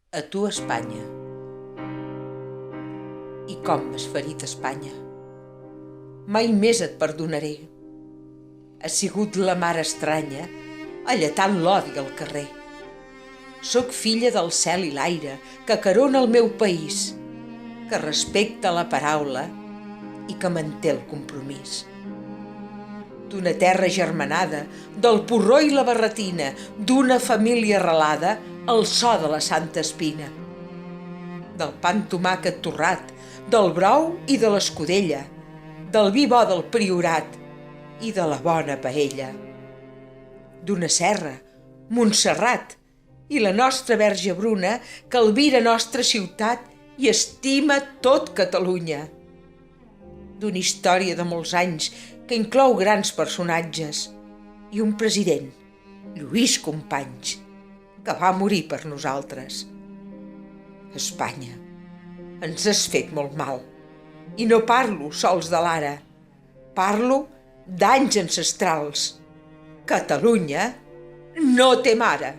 A tu, Espanya. I com m'has ferit, Espanya. Mai més et perdonaré. Has sigut la mare estranya, alletant l'odi al carrer. Soc filla del cel i l'aire que acarona el meu país, que respecta la paraula i que manté el compromís. D'una terra germanada, del porró i la barretina, d'una família arrelada al so de la Santa Espina. Del pa amb tomàquet torrat, del brou i de l'escudella, del vi bo del Priorat i de la bona paella. D'una serra, Montserrat, i la nostra Verge Bruna, que albira nostra ciutat i estima tot Catalunya. D'una història de molts anys que inclou grans personatges i un president, Lluís Companys, que va morir per nosaltres. Espanya, ens has fet molt mal. I no parlo sols de l'ara, parlo d'anys ancestrals. Catalunya no té mare.